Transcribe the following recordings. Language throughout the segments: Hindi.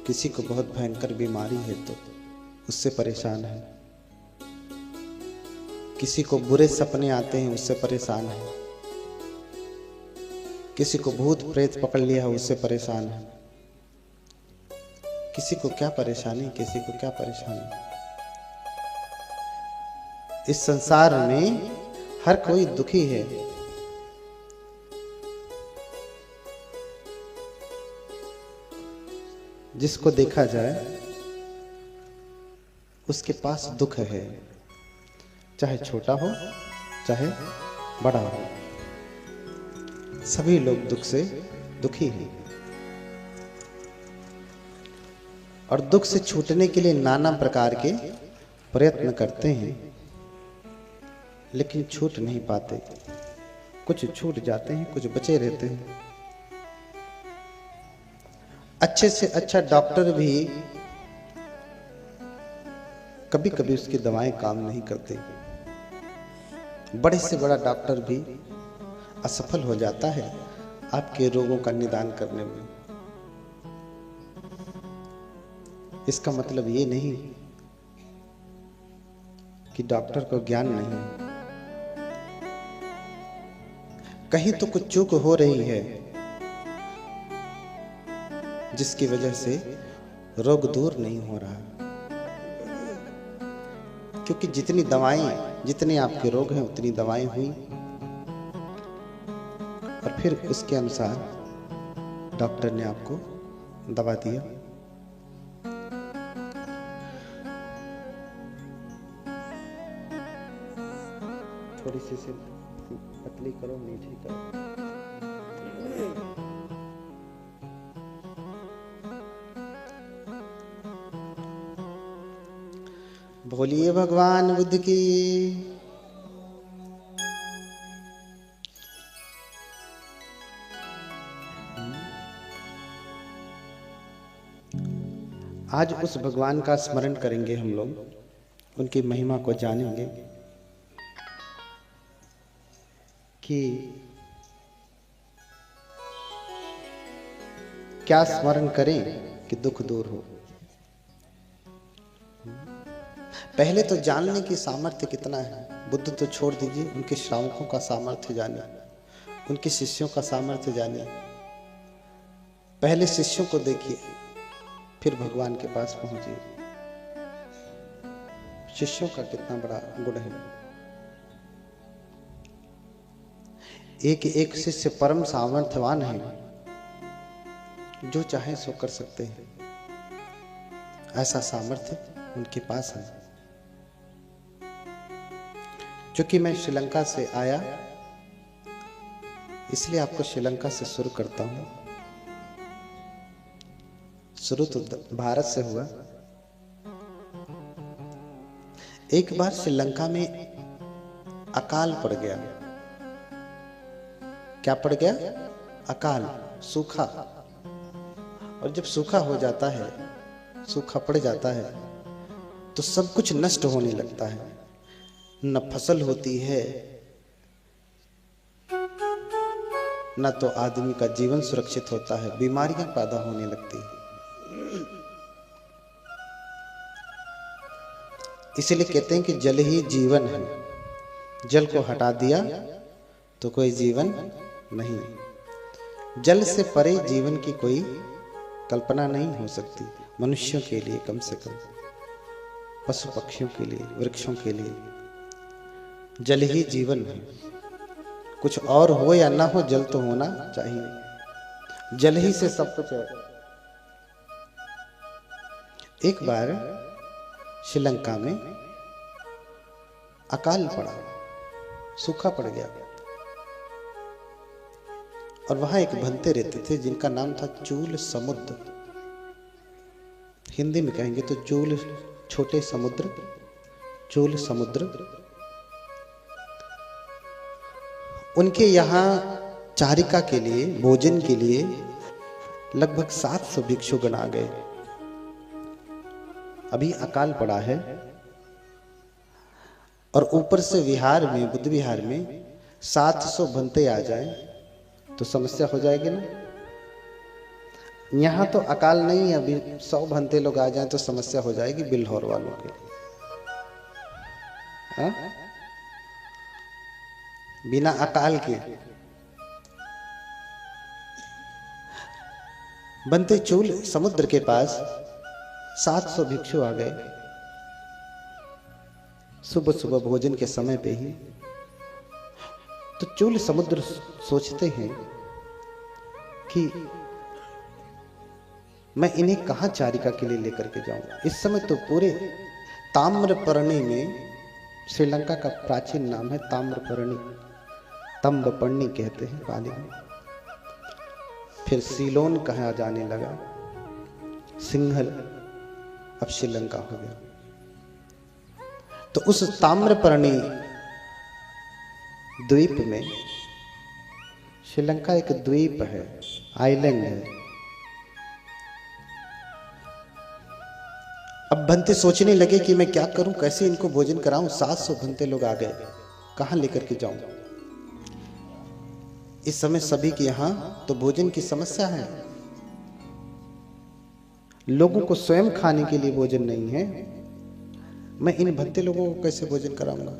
किसी को बहुत भयंकर बीमारी है तो उससे परेशान है, किसी को बुरे सपने आते हैं उससे परेशान है, किसी को भूत प्रेत पकड़ लिया है उससे परेशान है। किसी को क्या परेशानी, किसी को क्या परेशानी। इस संसार में हर कोई दुखी है। जिसको देखा जाए उसके पास दुख है, चाहे छोटा हो चाहे बड़ा हो, सभी लोग दुख से दुखी हैं। और दुख से छूटने के लिए नाना प्रकार के प्रयत्न करते हैं, लेकिन छूट नहीं पाते। कुछ छूट जाते हैं, कुछ बचे रहते हैं। अच्छे से अच्छा डॉक्टर भी कभी कभी उसकी दवाएं काम नहीं करती। बड़े से बड़ा डॉक्टर भी असफल हो जाता है आपके रोगों का निदान करने में। इसका मतलब ये नहीं कि डॉक्टर को ज्ञान नहीं है। कहीं तो कुछ चूक हो रही है जिसकी वजह से रोग दूर नहीं हो रहा। क्योंकि जितनी दवाएं, जितने आपके रोग हैं उतनी दवाएं हुई, और फिर उसके अनुसार डॉक्टर ने आपको दवा दिया। थोड़ी सी से पतली करो, मीठी करो। बोलिए भगवान बुद्ध की। आज उस भगवान का स्मरण करेंगे हम लोग, उनकी महिमा को जानेंगे कि क्या स्मरण करें कि दुख दूर हो। पहले तो जानने की सामर्थ्य कितना है। बुद्ध तो छोड़ दीजिए, उनके श्रावकों का सामर्थ्य जानिए, उनके शिष्यों का सामर्थ्य जानिए। पहले शिष्यों को देखिए, फिर भगवान के पास पहुंचिए। शिष्यों का कितना बड़ा गुण है। एक एक शिष्य परम सामर्थ्यवान है, जो चाहे सो कर सकते हैं। ऐसा सामर्थ्य उनके पास है। क्योंकि मैं श्रीलंका से आया, इसलिए आपको श्रीलंका से शुरू करता हूं। शुरू तो भारत से हुआ। एक बार श्रीलंका में अकाल पड़ गया। क्या पड़ गया? अकाल, सूखा। और जब सूखा हो जाता है, सूखा पड़ जाता है, तो सब कुछ नष्ट होने लगता है। न फसल होती है, न तो आदमी का जीवन सुरक्षित होता है, बीमारियां पैदा होने लगती है। इसलिए कहते हैं कि जल ही जीवन है। जल को हटा दिया तो कोई जीवन नहीं। जल से परे जीवन की कोई कल्पना नहीं हो सकती। मनुष्यों के लिए कम से कम, पशु पक्षियों के लिए, वृक्षों के लिए जल ही जीवन है। कुछ और हो या ना हो, जल तो होना चाहिए। जल ही से सब कुछ है। एक बार श्रीलंका में अकाल पड़ा, सूखा पड़ गया। और वहां एक भंते रहते थे जिनका नाम था चूल समुद्र। हिंदी में कहेंगे तो चूल छोटे समुद्र, चूल समुद्र। उनके यहाँ चारिका के लिए, भोजन के लिए लगभग 700 भिक्षुगण आ गए। अभी अकाल पड़ा है और ऊपर से विहार में, बुद्ध विहार में 700 भंते आ जाए तो समस्या हो जाएगी ना। यहाँ तो अकाल नहीं है, अभी 100 भंते लोग आ जाएं तो समस्या हो जाएगी बिल्हौर वालों के लिए। हाँ? बिना अकाल के बनते चूल समुद्र के पास 700 भिक्षु आ गए सुबह सुबह भोजन के समय पे ही। तो चूल समुद्र सोचते हैं कि मैं इन्हें कहां चारिका के लिए लेकर के जाऊं। इस समय तो पूरे ताम्रपर्णी में, श्रीलंका का प्राचीन नाम है ताम्रपर्णी, तंबपर्णी कहते हैं पाली में। फिर सीलोन कहा जाने लगा, सिंघल, अब श्रीलंका हो गया। तो उस ताम्रपर्णी द्वीप में, श्रीलंका एक द्वीप है, आइलैंड है। अब भंते सोचने लगे कि मैं क्या करूं, कैसे इनको भोजन कराऊं। 700 भंते लोग आ गए, कहां लेकर के जाऊं। इस समय सभी के यहां तो भोजन की समस्या है, लोगों को स्वयं खाने के लिए भोजन नहीं है। मैं इन भंते लोगों को कैसे भोजन कराऊंगा।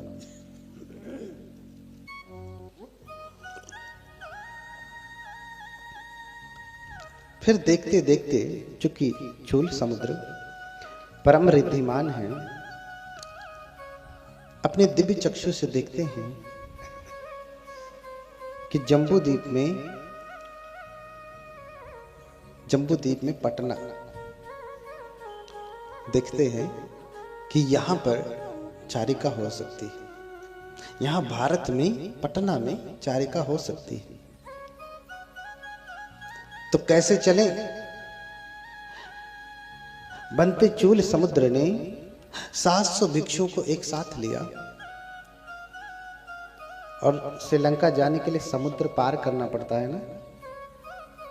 फिर देखते देखते, चूंकि चूल समुद्र परम रिद्धिमान है, अपने दिव्य चक्षु से देखते हैं कि जम्बूद्वीप में पटना देखते हैं कि यहां पर चारिका हो सकती है। यहां भारत में पटना में चारिका हो सकती है। तो कैसे चलें। बनते चूल समुद्र ने 700 भिक्षुओं को एक साथ लिया और श्रीलंका जाने के लिए समुद्र पार करना पड़ता है ना।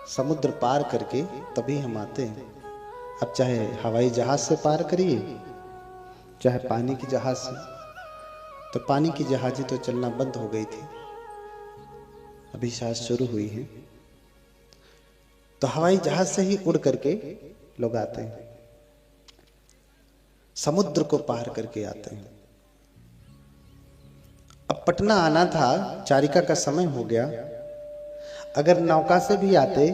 समुद्र पार करके तभी हम आते हैं। अब चाहे हवाई जहाज से पार करिए, चाहे पानी की जहाज से। तो पानी की जहाजें तो चलना बंद हो गई थी, अभी शायद शुरू हुई है। तो हवाई जहाज से ही उड़ करके लोग आते हैं, समुद्र को पार करके आते हैं। अब पटना आना था, चारिका का समय हो गया। अगर नौका से भी आते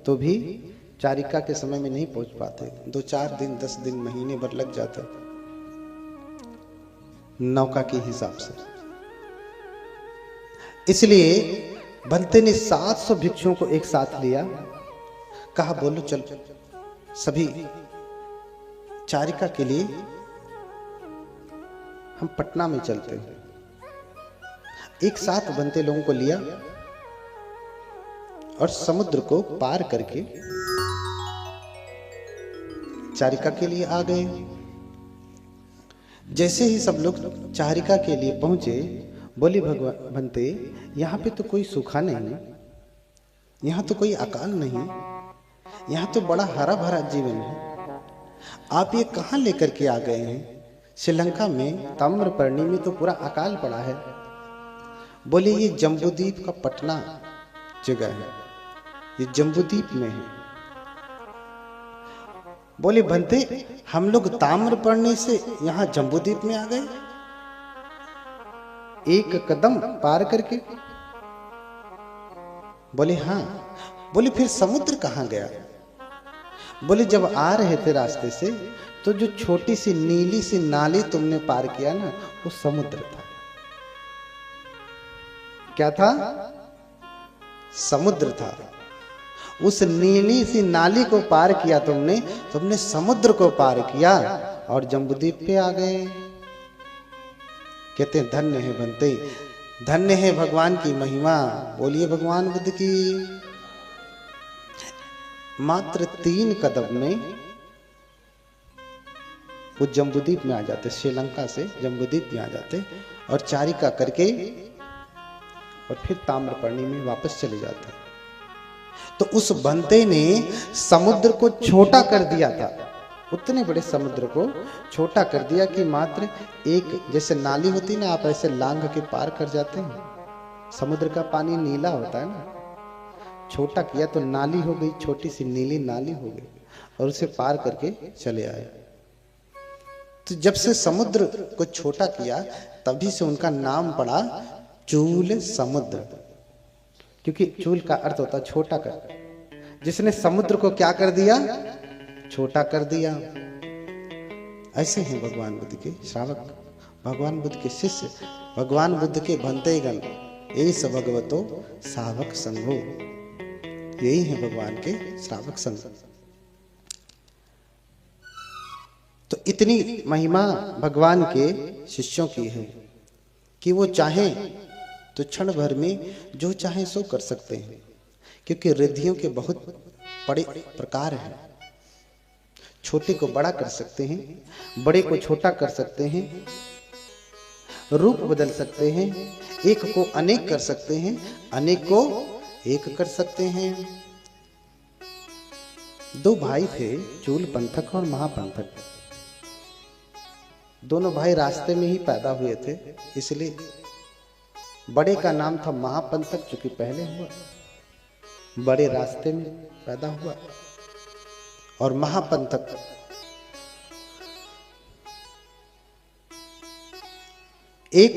तो भी चारिका के समय में नहीं पहुंच पाते। 2-4 दिन, 10 दिन, महीने भर लग जाते नौका के हिसाब से। इसलिए बनते ने 700 भिक्षुओं को एक साथ लिया, कहा बोलो चल सभी चारिका के लिए हम पटना में चलते हैं। एक साथ बनते लोगों को लिया और समुद्र को पार करके चारिका के लिए आ गए। जैसे ही सब लोग चारिका के लिए पहुंचे, बोले भगवान बनते, यहां पे तो कोई सूखा नहीं, यहां तो कोई अकाल नहीं, यहां तो बड़ा हरा भरा जीवन है। आप ये कहां लेकर के आ गए हैं। श्रीलंका में ताम्रपर्णी में तो पूरा अकाल पड़ा है। बोले ये जम्बूद्वीप का पटना जगह है, ये जम्बूद्वीप में है। बोले बनते हम लोग ताम्रपर्णी से यहां जम्बूद्वीप में आ गए, एक कदम पार करके। बोले हाँ। बोले फिर समुद्र कहां गया। बोले जब आ रहे थे रास्ते से तो जो छोटी सी नीली सी नाली तुमने पार किया ना, वो समुद्र था। क्या था। समुद्र था। उस नीली सी नाली को पार किया तुमने समुद्र को पार किया और जम्बूद्वीप पे आ गए। कहते हैं धन्य है बनते, धन्य है भगवान की महिमा। बोलिए भगवान बुद्ध की। मात्र 3 कदम में वो जम्बूद्वीप में आ जाते, श्रीलंका से जम्बूद्वीप में आ जाते और चारिका करके और फिर ताम्रपर्णी में वापस चले जाते। तो उस बनते ने समुद्र को छोटा कर दिया था, उतने बड़े समुद्र को छोटा कर दिया कि मात्र एक, जैसे नाली होती ना, आप ऐसे लांघ के पार कर जाते हैं। समुद्र का पानी नीला होता है ना, छोटा किया तो नाली हो गई, छोटी सी नीली नाली हो गई, और उसे पार करके चले आए। तो जब से समुद्र को छोटा किया तभी से उनका नाम पड़ा चूल समुद्र, क्योंकि चूल का अर्थ होता छोटा कर। जिसने समुद्र को क्या कर दिया? छोटा कर दिया। ऐसे हैं भगवान बुद्ध के श्रावक, भगवान बुद्ध के शिष्य, भगवान बुद्ध के भंतेगण। एस भगवतो सावक संघो, यही है भगवान के श्रावक संघ। तो इतनी महिमा भगवान के शिष्यों की है कि वो चाहें तो क्षण भर में जो चाहें सो कर सकते हैं, क्योंकि रिद्धियों के बहुत बड़े प्रकार हैं। छोटे को बड़ा कर सकते हैं, बड़े को छोटा कर सकते हैं, रूप बदल सकते हैं, एक को अनेक कर सकते हैं, अनेक को एक कर सकते हैं। दो भाई थे, चूल पंथक और महापंथक। दोनों भाई रास्ते में ही पैदा हुए थे, इसलिए बड़े का नाम था महापंथक, चूंकि पहले हुआ, बड़े रास्ते में पैदा हुआ। और महापंथक एक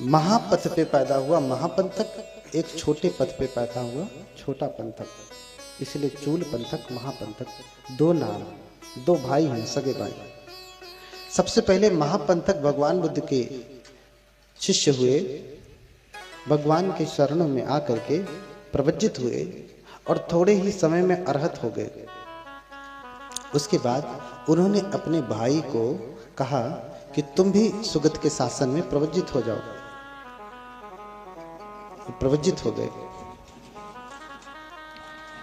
महापथ पे पैदा हुआ महापंथक, एक छोटे पथ पे पैदा हुआ छोटा पंथक, इसलिए चूल पंथक महापंथक। दो नाम, दो भाई हैं, सगे भाई। सबसे पहले महापंथक भगवान बुद्ध के शिष्य हुए, भगवान के शरणों में आकर के प्रवज्जित हुए और थोड़े ही समय में अरहत हो गए। उसके बाद उन्होंने अपने भाई को कहा कि तुम भी सुगत के शासन में प्रवज्जित हो जाओ। प्रवज्जित हो गए।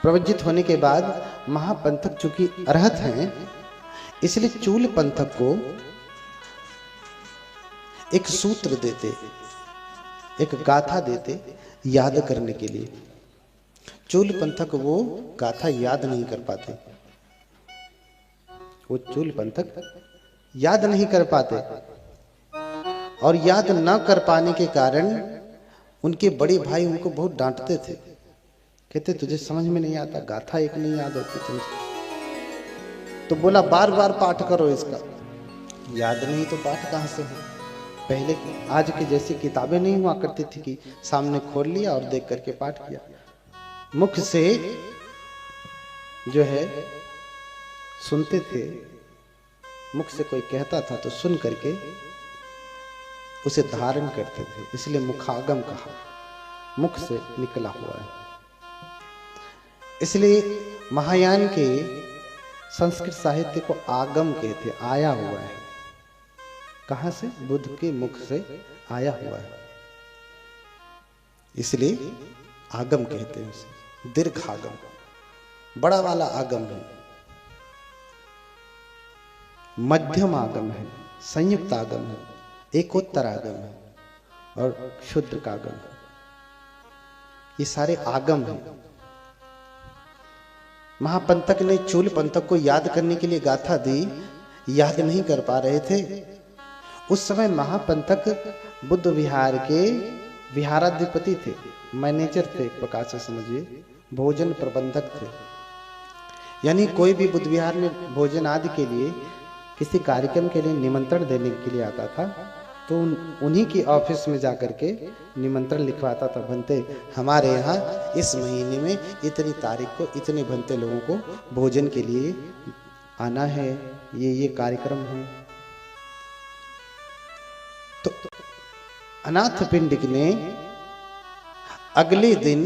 प्रवज्जित होने के बाद महापंथक चूंकि अरहत हैं, इसलिए चूल पंथक को एक सूत्र देते, एक गाथा देते याद करने के लिए। चूल पंथक वो गाथा याद नहीं कर पाते, वो चूल पंथक याद नहीं कर पाते, और याद न कर पाने के कारण उनके बड़े भाई उनको बहुत डांटते थे। कहते तुझे समझ में नहीं आता, गाथा एक नहीं याद होती तुमसे। तो बोला बार बार पाठ करो इसका। याद नहीं तो पाठ कहाँ से हो? पहले आज की जैसी किताबें नहीं हुआ करती थी कि सामने खोल लिया और देख करके पाठ किया। मुख से जो है सुनते थे, मुख से कोई कहता था तो सुन करके उसे धारण करते थे, इसलिए मुखागम कहा, मुख से निकला हुआ है। इसलिए महायान के संस्कृत साहित्य को आगम कहते, आया हुआ है। कहां से? बुद्ध के मुख से आया हुआ है, इसलिए आगम कहते हैं उसे। दीर्घागम, बड़ा वाला आगम है, मध्यम आगम है, संयुक्त आगम है, एकोत्तर आगम है, और शुद्ध आगम है। ये सारे आगम हैं। महापंथक ने चूल पंथक को याद करने के लिए गाथा दी, याद नहीं कर पा रहे थे। उस समय महापंथक बुद्ध विहार के विहाराधिपति थे, मैनेजर थे, एक प्रकार से समझिए भोजन प्रबंधक थे। यानी कोई भी बुद्ध विहार में भोजन आदि के लिए, किसी कार्यक्रम के लिए निमंत्रण देने के लिए आता था, तो उन्हीं की ऑफिस में जाकर के निमंत्रण लिखवाता था। भंते हमारे यहाँ इस महीने में इतनी तारीख को इतने भंते लोगों को भोजन के लिए आना है, ये कार्यक्रम है। तो अनाथ पिंडिक ने अगले दिन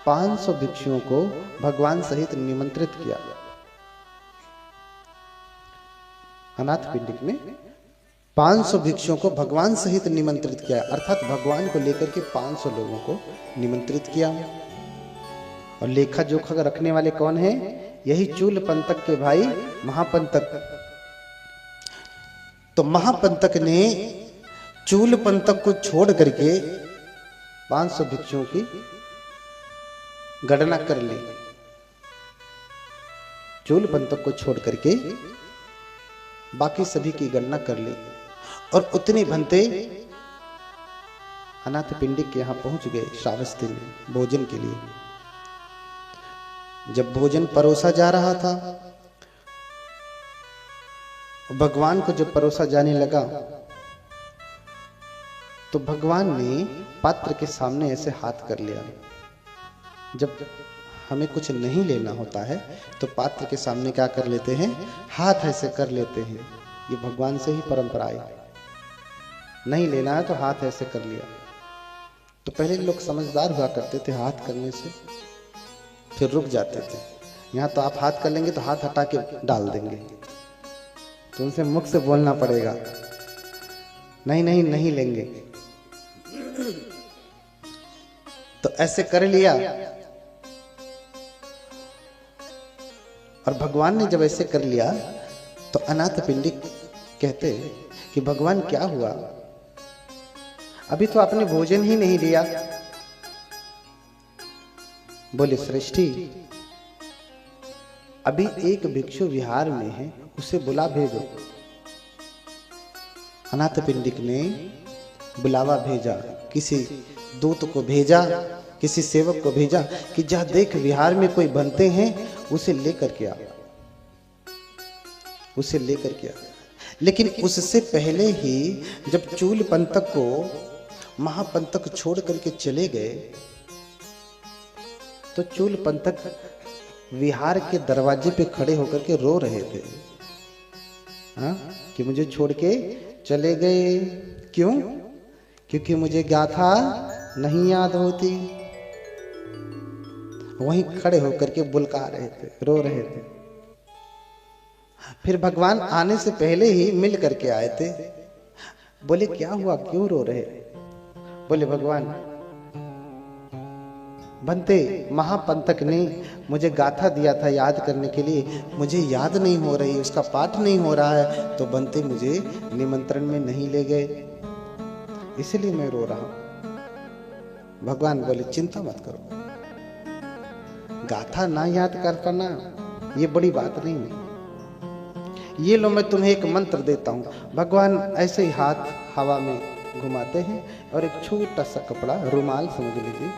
500 भिक्षुओं को भगवान सहित निमंत्रित किया। अनाथ पिंडिक ने 500 भिक्षुओं को भगवान सहित निमंत्रित किया, अर्थात भगवान को लेकर के 500 लोगों को निमंत्रित किया। और लेखा जोखा रखने वाले कौन हैं? यही चूल पंथक के भाई महापंथक। तो महापंथक ने चूल पंथक को छोड़ करके 500 भिक्षुओं की गणना कर ली। चूल पंथक को छोड़ करके बाकी सभी की गणना कर ली, और उतने भंते अनाथ पिंडिक के यहाँ पहुंच गए श्रावस्ती में भोजन के लिए। जब भोजन परोसा जा रहा था, भगवान को जब परोसा जाने लगा तो भगवान ने पात्र के सामने ऐसे हाथ कर लिया। जब हमें कुछ नहीं लेना होता है तो पात्र के सामने क्या कर लेते हैं, हाथ ऐसे कर लेते हैं। ये भगवान से ही परंपरा आई। नहीं लेना है तो हाथ ऐसे कर लिया। तो पहले लोग समझदार हुआ करते थे, हाथ करने से फिर रुक जाते थे। यहाँ तो आप हाथ कर लेंगे तो हाथ हटा के डाल देंगे, तो उनसे मुख से बोलना पड़ेगा, नहीं नहीं नहीं लेंगे। तो ऐसे कर लिया। और भगवान ने जब ऐसे कर लिया तो अनाथ पिंडिक कहते कि भगवान क्या हुआ, अभी तो आपने भोजन ही नहीं लिया। बोले श्रेष्ठी, अभी एक भिक्षु विहार में है, उसे बुला भेजो। अनाथ पिंडिक ने बुलावा भेजा, किसी दूत को भेजा, किसी सेवक को भेजा कि जा देख विहार में कोई बनते हैं, उसे लेकर के आ, उसे लेकर के आ। लेकिन उससे पहले ही जब चूल पंतक को महापंतक छोड़ करके चले गए तो चूल पंतक विहार के दरवाजे पे खड़े होकर के रो रहे थे, हाँ, कि मुझे छोड़ के चले गए। क्यों? क्योंकि मुझे गाथा नहीं याद होती। वहीं खड़े होकर के बुलका रहे थे, रो रहे थे। फिर भगवान आने से पहले ही मिल करके आए थे। बोले क्या हुआ, क्यों रो रहे? बोले भगवान, बनते महापंतक ने मुझे गाथा दिया था याद करने के लिए, मुझे याद नहीं हो रही, उसका पाठ नहीं हो रहा है, तो बनते मुझे निमंत्रण में नहीं ले गए, इसलिए मैं रो रहा हूं। भगवान बोले चिंता मत करो, गाथा ना याद कर पाना ये बड़ी बात नहीं है। ये लो मैं तुम्हें एक मंत्र देता हूं। भगवान ऐसे ही हाथ हवा में घुमाते हैं और एक छोटा सा कपड़ा, रुमाल समझ लीजिए,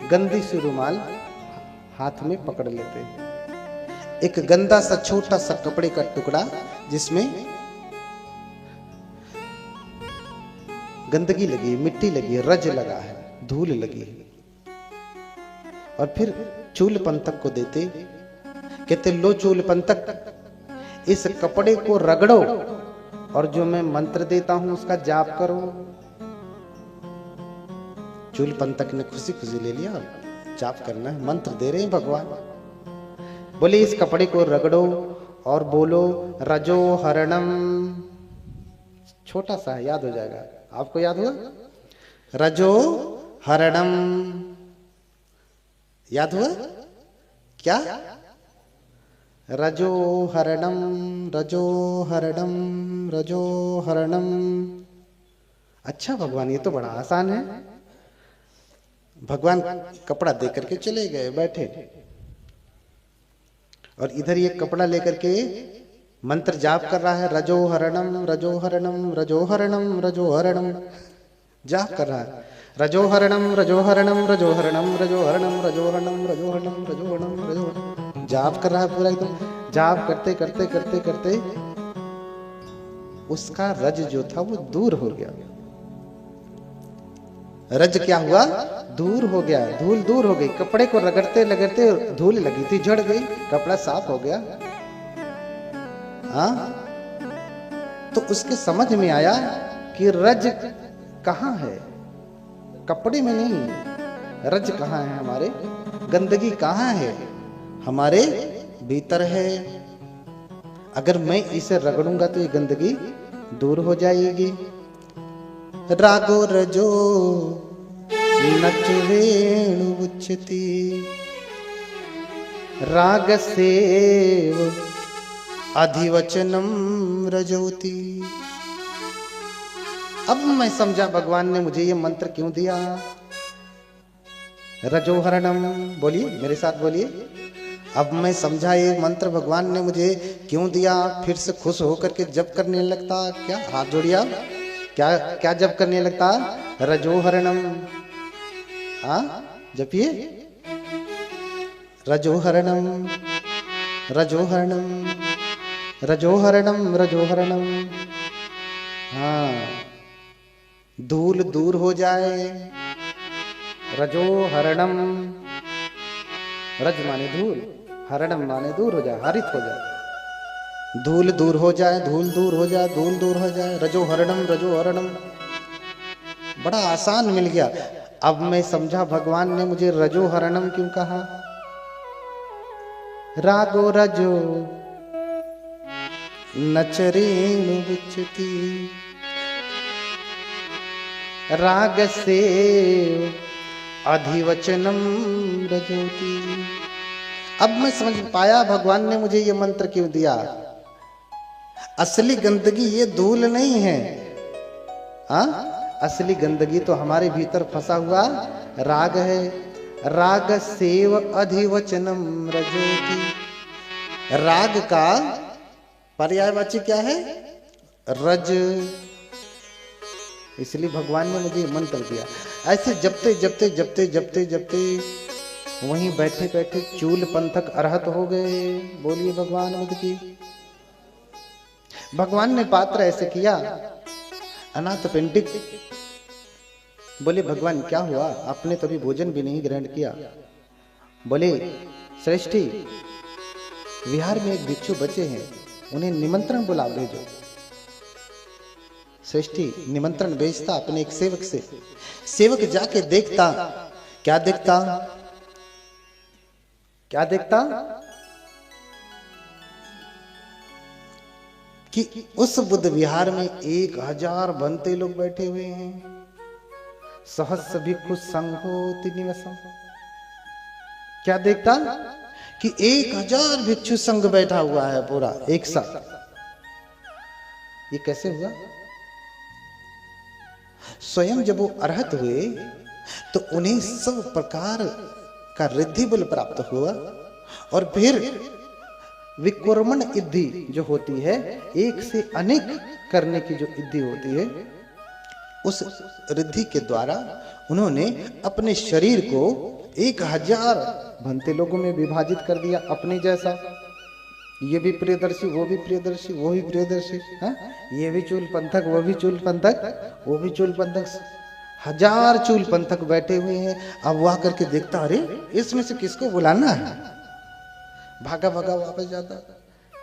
गंदी सी रुमाल हाथ में पकड़ लेते हैं। एक गंदा सा छोटा सा कपड़े का टुकड़ा जिसमें गंदगी लगी है, मिट्टी लगी है, रज लगा है, धूल लगी है, और फिर चूल पंतक को देते, कहते लो चूल पंतक, इस कपड़े को रगड़ो और जो मैं मंत्र देता हूं उसका जाप करो। चूल पंतक ने खुशी खुशी ले लिया, जाप करना है, मंत्र दे रहे हैं भगवान। बोले इस कपड़े को रगड़ो और बोलो रजो हरणम। छोटा सा है, याद हो जाएगा, आपको याद हुआ? रजो हरणम याद हुआ क्या? रजो हरणम, रजो हरणम, रजो हरणम। अच्छा भगवान, ये तो बड़ा आसान है। भगवान कपड़ा दे करके चले गए, बैठे, और इधर ये कपड़ा लेकर के मंत्र जाप कर रहा है, रजो हरणम, रजो हरणम, रजो हरणम, रजो हरणम, जाप कर रहा है, रजो हरणम, रजो हरणम, रजो हरणम, रजो हरणम, रजो हरणम, रजो हरणम, रजो हरणम, रजो हरणम, जाप कर रहा है पूरा एकदम। जाप करते करते करते करते उसका रज जो था वो दूर हो गया। रज क्या हुआ? दूर हो गया, धूल दूर हो गई। कपड़े को रगड़ते रगड़ते धूल लगी थी, झड़ गई, कपड़ा साफ हो गया। हाँ, तो उसके समझ में आया कि रज कहाँ है, कपड़े में नहीं। रज कहाँ है हमारे, गंदगी कहाँ है, हमारे भीतर है। अगर मैं इसे रगड़ूंगा तो ये गंदगी दूर हो जाएगी। रागो रजो नच वेणु उच्चती, राग सेव अधिवचनम रजोती। अब मैं समझा भगवान ने मुझे ये मंत्र क्यों दिया। रजोहरणम, बोलिए मेरे साथ बोलिए। अब मैं समझा ये मंत्र भगवान ने मुझे क्यों दिया। फिर से खुश होकर के जप करने लगता। क्या हाथ जोड़िए आप, क्या क्या जप करने लगता? रजोहरणम। जपिए, रजोहरणम रजोहरणम रजोहरणम रजोहरणम। हाँ, धूल दूर हो जाए। रजोहरणम, रज माने धूल, हरणम माने दूर हो जाए, हरित हो जाए। धूल दूर हो जाए, धूल दूर हो जाए, धूल दूर हो जाए। रजोहरणम रजोहरणम, बड़ा आसान मिल गया। अब मैं समझा भगवान ने मुझे रजोहरणम क्यों कहा। रागो रजो नचरेणु विच्युति, राग से अधिवचनम रजोति। अब मैं समझ पाया भगवान ने मुझे ये मंत्र क्यों दिया। असली गंदगी ये धूल नहीं है। असली गंदगी तो हमारे भीतर फंसा हुआ राग है। राग सेव अधिवचनम रजोति। राग का पर्यायवाची क्या है? रज। इसलिए भगवान ने मुझे मंत्र दिया। ऐसे जपते जपते जपते जपते जपते वहीं बैठे बैठे चूल पंथक अरहत हो गए। बोलिए भगवान बुद्ध की। भगवान ने पात्र ऐसे किया, अनाथ पिंडिक बोले भगवान क्या हुआ, आपने तो अभी भोजन भी नहीं ग्रहण किया। बोले श्रेष्ठी, विहार में एक भिक्षु बचे हैं, उन्हें निमंत्रण बुला भेजो। श्रेष्ठी निमंत्रण भेजता अपने एक सेवक से। सेवक जाके देखता, क्या देखता? क्या देखता कि उस बुद्ध विहार में 1000 बनते लोग बैठे हुए हैं। सहस्र भिक्षु संघोति निवसम। क्या देखता कि 1000 भिक्षु संघ बैठा हुआ है पूरा एक साथ। ये कैसे हुआ? स्वयं जब वो अरहत हुए तो उन्हें सब प्रकार का रिद्धि बल प्राप्त हुआ। और फिर विक्रमण इद्धि जो होती है, एक से अनेक करने की जो इद्धि होती है, उस रिद्धि के द्वारा उन्होंने अपने शरीर को 1000 भंते लोगों में विभाजित कर दिया अपने जैसा। ये भी प्रियदर्शी, वो भी प्रियदर्शी, वो भी प्रियदर्शी, ये भी चूल पंथक, वो भी चूल पंथक, वो भी चूल पंथक। 1000 चूल पंथक बैठे हुए हैं। अब वह करके देखता, अरे इसमें से किसको बुलाना है? भागा भागा वापस जाता,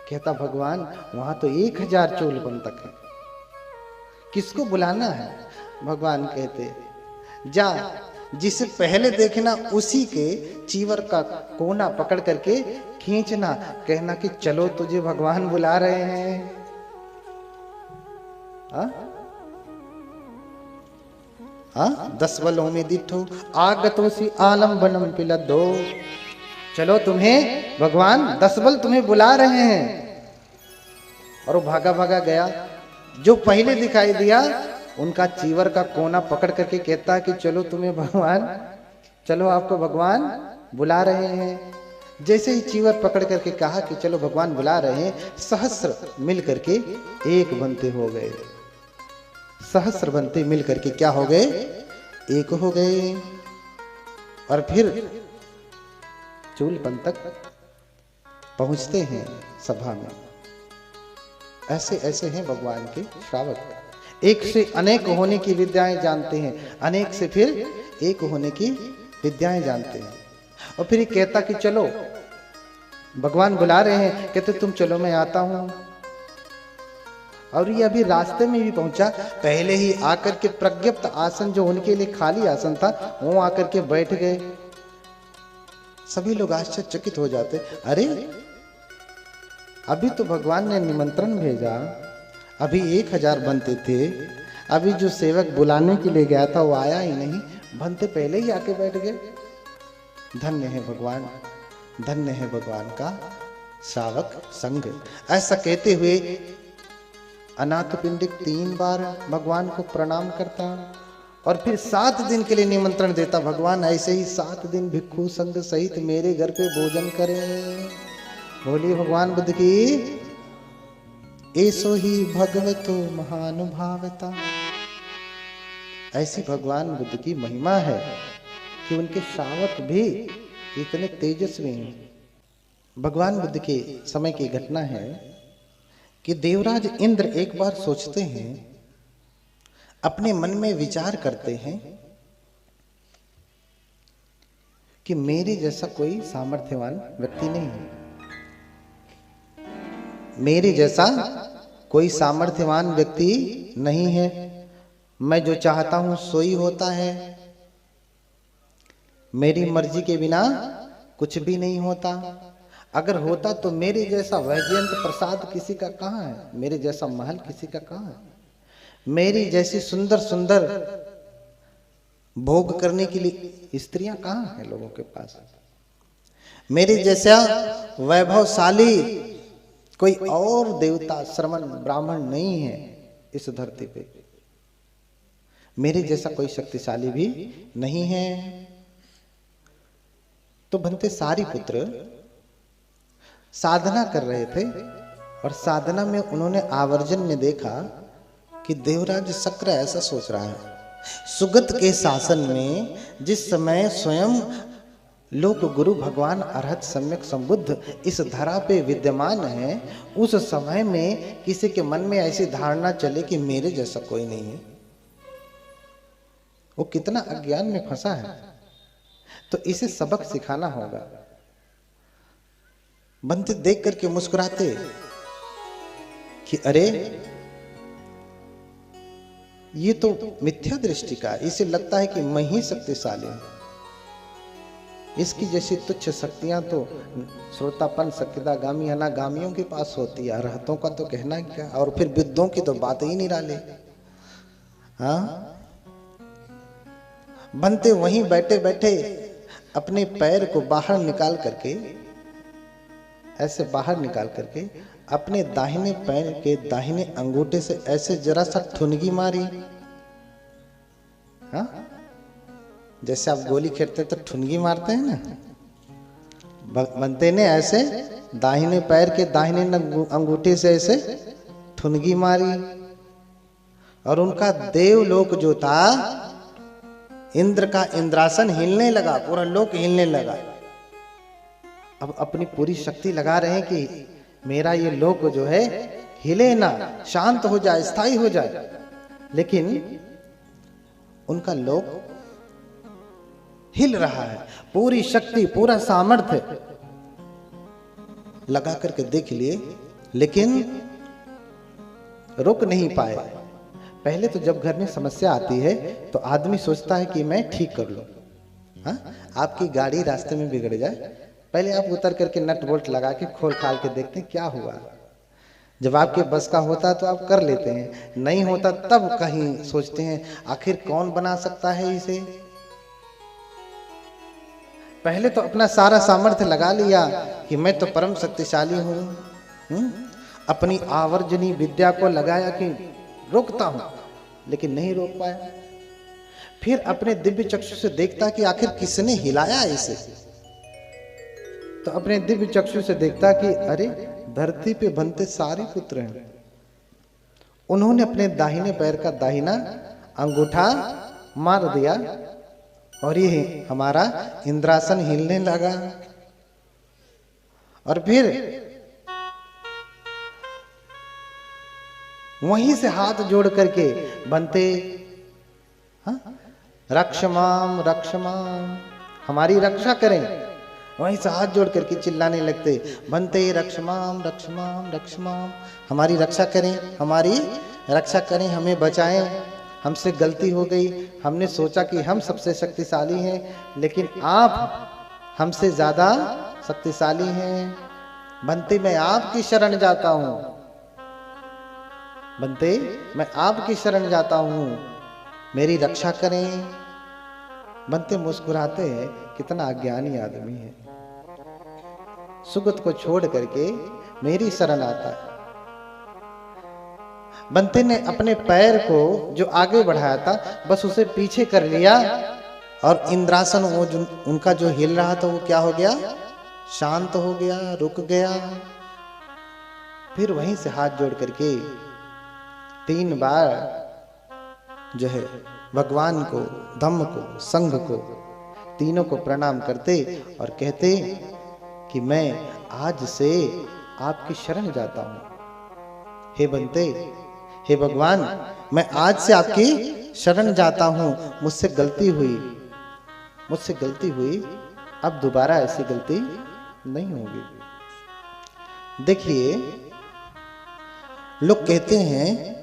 कहता भगवान वहां तो 1000 चूल पंथक है, किसको बुलाना है? भगवान कहते जा, जिसे पहले देखना उसी के चीवर का कोना पकड़ करके खींचना, कहना कि चलो तुझे भगवान बुला रहे हैं। हाँ 10 बलों में दिठो आगतोसी आलम्बनम पिलदो। चलो तुम्हें भगवान 10 बल तुम्हें बुला रहे हैं। और वो भागा भागा गया। जो पहले दिखाई दिया उनका चीवर का कोना पकड़ करके कहता कि चलो तुम्हें भगवान, चलो आपको भगवान बुला रहे हैं। जैसे ही चीवर पकड़ करके कहा कि चलो भगवान बुला रहे हैं, सहस्र मिल करके एक बनते हो गए। सहस्र बनते मिल करके क्या हो गए? एक हो गए। और फिर चूल पंथक पहुंचते हैं सभा में। ऐसे ऐसे हैं भगवान के श्रावक। एक से अनेक होने की विद्याएं जानते हैं, अनेक से फिर एक होने की विद्याएं जानते हैं। और फिर ये कहता कि चलो भगवान बुला रहे हैं, कहते तुम चलो मैं आता हूं। और ये अभी रास्ते में भी पहुंचा, पहले ही आकर के प्रज्ञप्त आसन जो उनके लिए खाली आसन था वो आकर के बैठ गए। सभी लोग आश्चर्यचकित हो जाते, अरे अभी तो भगवान ने निमंत्रण भेजा, अभी 1000 बनते थे, अभी जो सेवक बुलाने के लिए गया था वो आया ही नहीं, बनते पहले ही आके बैठ गए। धन्य है भगवान, धन्य है भगवान का श्रावक संघ। ऐसा कहते हुए अनाथ पिंडिक 3 बार भगवान को प्रणाम करता और फिर 7 दिन के लिए निमंत्रण देता। भगवान ऐसे ही 7 दिन भिक्षु संघ सहित मेरे घर पे भोजन करें। बोलिए भगवान बुद्ध की। ऐसो ही भगवतो महानुभावता। ऐसी भगवान बुद्ध की महिमा है कि उनके श्रावक भी इतने तेजस्वी हैं। भगवान बुद्ध के समय की घटना है कि देवराज इंद्र एक बार सोचते हैं, अपने मन में विचार करते हैं कि मेरे जैसा कोई सामर्थ्यवान व्यक्ति नहीं है, मेरे जैसा कोई सामर्थ्यवान व्यक्ति नहीं है। मैं जो चाहता हूं सो ही होता है, मेरी मर्जी के बिना कुछ भी नहीं होता। अगर होता तो मेरे जैसा वैजयंत प्रसाद किसी का कहाँ है, मेरे जैसा महल किसी का कहाँ है, मेरी जैसी सुंदर सुंदर भोग करने के लिए स्त्रियां कहाँ हैं लोगों के पास, मेरे जैसा वैभवशाली कोई और देवता श्रमण ब्राह्मण नहीं है इस धरती पे, मेरे जैसा कोई शक्तिशाली भी नहीं है। तो भंते सारिपुत्र साधना कर रहे थे और साधना में उन्होंने आवर्जन में देखा कि देवराज शक्र ऐसा सोच रहा है, सुगत के शासन में जिस समय स्वयं लोक गुरु भगवान अरहत सम्यक संबुद्ध इस धरा पे विद्यमान है, उस समय में किसी के मन में ऐसी धारणा चले कि मेरे जैसा कोई नहीं है, वो कितना अज्ञान में फंसा है। तो इसे सबक सिखाना होगा। बंते देख करके मुस्कुराते कि अरे ये तो मिथ्या दृष्टि का, इसे लगता है कि मैं ही शक्तिशाली हूं, इसकी जैसी तुच्छ शक्तियां तो श्रोतापन सकिदागामी अनागामियों के पास होती है, अरहतों का तो कहना क्या, और फिर विद्यों की तो बात ही निराले। हाँ, बनते वहीं बैठे बैठे अपने पैर को बाहर निकाल करके, ऐसे बाहर निकाल करके अपने दाहिने पैर के दाहिने अंगूठे से ऐसे जरा सा ठुनगी मारी। हाँ, जैसे आप गोली खेलते तो ठुनगी मारते हैं ना, बनते ने ऐसे दाहिने पैर के दाहिने अंगूठे से ऐसे ठुनगी मारी और उनका देवलोक जो था, इंद्र का इंद्रासन हिलने लगा, पूरा लोक हिलने लगा। अब अपनी पूरी शक्ति लगा रहे हैं कि मेरा ये लोक जो है हिले ना, शांत हो जाए, स्थायी हो जाए, लेकिन उनका लोक हिल रहा है। पूरी शक्ति पूरा सामर्थ्य लगा करके देख लिए, लेकिन रुक नहीं पाए। पहले तो जब घर में समस्या आती है तो आदमी सोचता है कि मैं ठीक कर लूं। हाँ, आपकी गाड़ी रास्ते में बिगड़ जाए, पहले आप उतर करके नट बोल्ट लगा के खोल खाल के देखते हैं क्या हुआ। जब आपके बस का होता तो आप कर लेते हैं, नहीं होता तब कहीं सोचते हैं आखिर कौन बना सकता है इसे। पहले तो अपना सारा सामर्थ्य लगा लिया कि मैं तो परम शक्तिशाली हूं, अपनी आवर्जनी विद्या को लगाया कि रोकता हूं, लेकिन नहीं रोक पाया। फिर अपने दिव्य चक्षु से देखता कि आखिर किसने हिलाया इसे, तो अपने दिव्य चक्षु से देखता कि अरे धरती पे बनते सारे पुत्र हैं, उन्होंने अपने दाहिने पैर का दाहिना अंगूठा मार दिया और ये हमारा इंद्रासन हिलने लगा। और फिर वहीं से हाथ जोड़ करके बनते, हाँ, रक्षमाम रक्षमाम, हमारी रक्षा करें। वहीं से हाथ जोड़ करके चिल्लाने लगते, बनते रक्षमाम रक्षमाम रक्षमाम, हमारी रक्षा करें, हमारी रक्षा करें, हमें बचाएं, हमसे गलती हो गई, हमने सोचा कि हम सबसे शक्तिशाली हैं, लेकिन आप हमसे ज्यादा शक्तिशाली हैं। बनते मैं आपकी शरण जाता हूं, बनते मैं आपकी शरण जाता हूं, मेरी रक्षा करें। बनते मुस्कुराते हैं, कितना अज्ञानी आदमी है, सुगत को छोड़ करके मेरी शरण आता है। बनते ने अपने पैर को जो आगे बढ़ाया था बस उसे पीछे कर लिया और इंद्रासन वो जो उनका जो हिल रहा था वो क्या हो गया, शांत हो गया, रुक गया। फिर वहीं से हाथ जोड़ करके 3 बार जो है भगवान को, धम्म को, संघ को, तीनों को प्रणाम करते और कहते कि मैं आज से आपकी शरण जाता हूं। हे बंते, हे भगवान, मैं आज से आपकी शरण जाता हूं। मुझसे गलती हुई, अब दोबारा ऐसी गलती नहीं होगी। देखिए, लोग कहते हैं,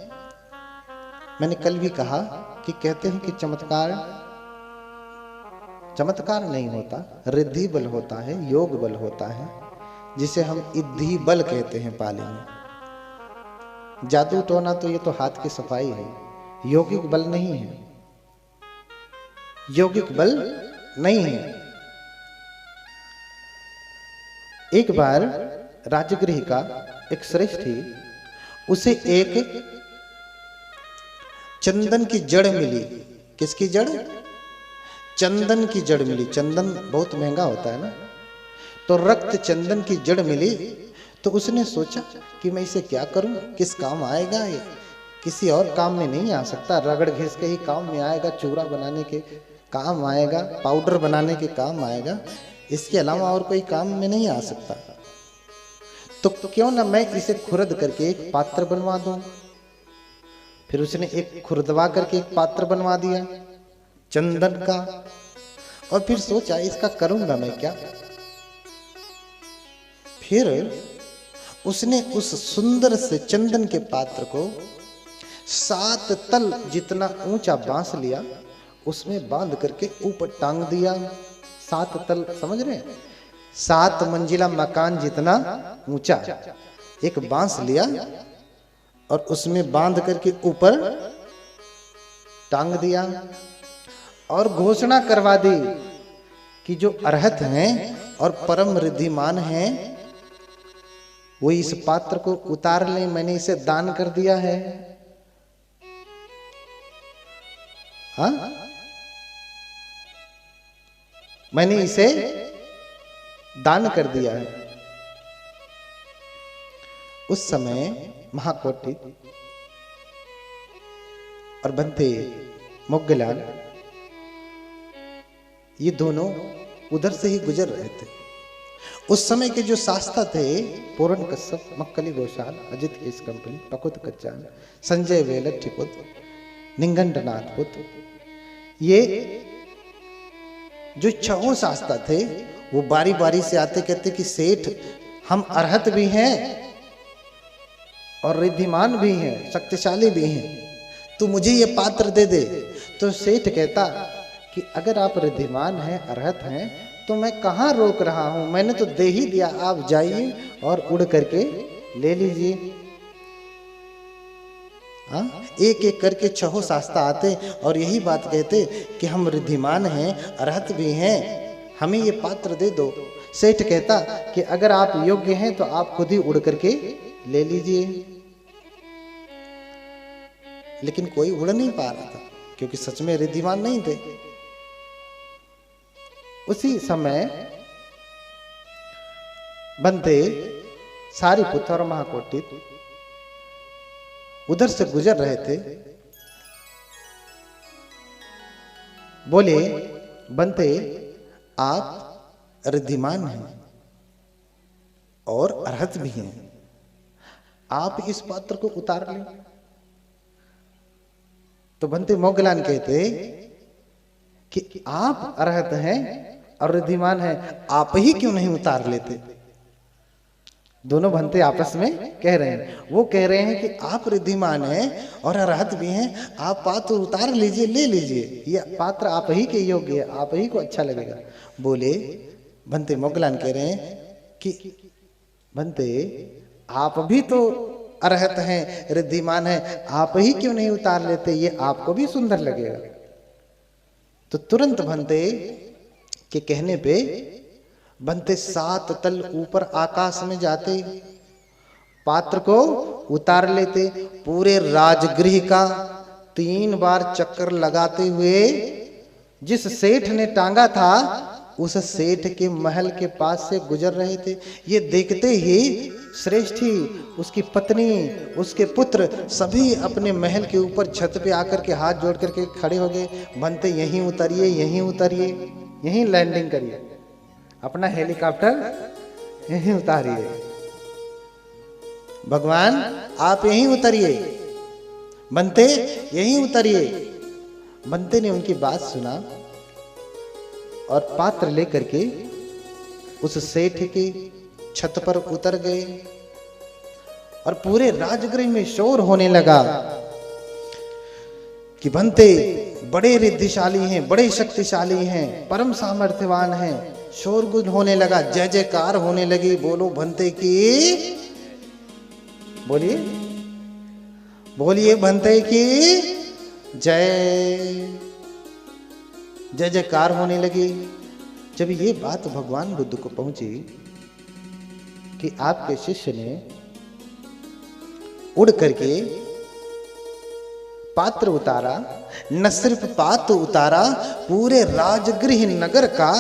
मैंने कल भी कहा कि कहते हैं कि चमत्कार नहीं होता, रिद्धि बल होता है, योग बल होता है, जिसे हम इद्धि बल कहते हैं पाली में। जादू टोना तो ये तो हाथ की सफाई है, यौगिक बल नहीं है, यौगिक बल नहीं है। एक बार राजगृह का एक श्रेष्ठी, उसे एक चंदन की जड़ मिली। किसकी जड़? चंदन की जड़ मिली। चंदन बहुत महंगा होता है ना, तो रक्त चंदन की जड़ मिली। तो उसने सोचा कि मैं इसे क्या करूं, किस काम आएगा ये? किसी और काम में नहीं आ सकता, रगड़ घिस के ही काम में आएगा, चूरा बनाने के काम आएगा, पाउडर बनाने के काम आएगा, इसके अलावा और कोई काम में नहीं आ सकता। तो क्यों ना मैं इसे खुरद करके एक पात्र बनवा दूं। फिर उसने एक खुरदवा करके एक पात्र बनवा दिया चंदन का, और फिर सोचा इसका करूंगा मैं क्या। फिर उसने उस सुंदर से चंदन के पात्र को 7 तल जितना ऊंचा बांस लिया, उसमें बांध करके ऊपर टांग दिया। 7 तल, समझ रहे हैं? 7 मंजिला मकान जितना ऊंचा एक बांस लिया और उसमें बांध करके ऊपर टांग दिया, और घोषणा करवा दी कि जो अरहत हैं और परम रिद्धिमान हैं, वो इस पात्र को उतार लें, मैंने इसे दान कर दिया है। हाँ, मैंने इसे दान कर दिया है। उस समय महाकोटि और बंते मोग्गलाल, ये दोनों उधर से ही गुजर रहे थे। उस समय के जो शास्ता थे, पूरन कश्यप, मक्कली घोषाल, अजित केस कंपनी, पकुत कच्चान, संजय वेलट पुत्र, निंगंडनाथ पुत्र, ये जो 6 शास्ता थे, वो बारी बारी से आते कहते कि सेठ, हम अरहत भी हैं और रिद्धिमान भी हैं, शक्तिशाली भी हैं, तू मुझे ये पात्र दे दे। तो सेठ कहता कि अगर आप रिद्धिमान हैं, अरहत हैं, तो मैं कहाँ रोक रहा हूं, मैंने तो दे ही दिया, आप जाइए और उड़ करके ले लीजिए। हाँ, एक एक करके 6 शास्ता आते और यही बात कहते कि हम रिद्धिमान हैं, अरहत भी हैं, हमें ये पात्र दे दो। सेठ कहता कि अगर आप योग्य हैं तो आप खुद ही उड़ करके ले लीजिए। लेकिन कोई उड़ नहीं पा रहा था, क्योंकि सच में रिद्धिमान नहीं थे। उसी समय बंते सारीपुत्र और महाकोटि उधर से गुजर रहे थे। बोले, बंते, आप रिद्धिमान हैं और अरहत भी हैं, आप इस पात्र को उतार लें। तो बंते मोग्गलान कहते कि आप अरहत हैं और रिद्धिमान हैं, आप ही क्यों नहीं उतार लेते। दोनों भंते आपस में कह रहे हैं, वो कह रहे हैं कि आप रिद्धिमान हैं और अरहत भी हैं, आप पात्र उतार लीजिए, ले लीजिए, ये पात्र आप ही के योग्य है, आप ही को अच्छा लगेगा। बोले, भंते मोग्गलान कह रहे हैं कि भंते, आप भी तो अरहत हैं, रिद्धिमान हैं, आप ही क्यों नहीं उतार लेते, ये आपको भी सुंदर लगेगा। तो तुरंत भंते के कहने पे बंते 7 तल ऊपर आकाश में जाते, पात्र को उतार लेते, पूरे राजगृह का 3 बार चक्कर लगाते हुए जिस सेठ ने टांगा था, उस सेठ के महल के पास से गुजर रहे थे। ये देखते ही श्रेष्ठी, उसकी पत्नी, उसके पुत्र सभी अपने महल के ऊपर छत पे आकर के हाथ जोड़ करके खड़े हो गए। बनते यहीं उतरिए, यहीं उतरिए, यहीं लैंडिंग करिए, अपना हेलीकॉप्टर यहीं उतारिए, भगवान आप यहीं उतरिए, बनते यहीं उतरिए। बनते ने उनकी बात सुना और पात्र लेकर के उस सेठ की छत पर उतर गए और पूरे राजगृह में शोर होने लगा कि बनते बड़े रिद्धिशाली हैं, बड़े शक्तिशाली हैं, परम सामर्थ्यवान हैं। शोरगुल होने लगा, जय जयकार होने लगी। बोलो बनते की, बोलिए बोलिए बनते की जय। जय जयकार होने लगी। जब ये बात भगवान बुद्ध को पहुंची कि आपके शिष्य ने उड़ करके पात्र उतारा, न सिर्फ पात्र उतारा, पूरे राजगृह नगर का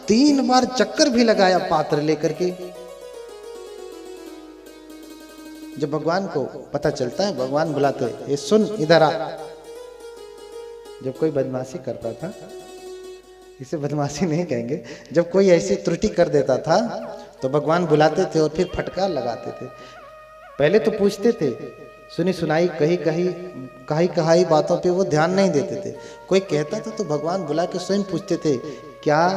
3 बार चक्कर भी लगाया पात्र लेकर के। जब भगवान को पता चलता है, भगवान बुलाते, ये सुन इधर आ। जब कोई बदमाशी करता था, इसे बदमाशी नहीं कहेंगे, जब कोई ऐसी त्रुटि कर देता था तो भगवान बुलाते थे और फिर फटकार लगाते थे। पहले तो पूछते थे, सुनी सुनाई कही कहाई बातों पे वो ध्यान नहीं देते थे। कोई कहता था तो भगवान बुला के स्वयं पूछते थे, क्या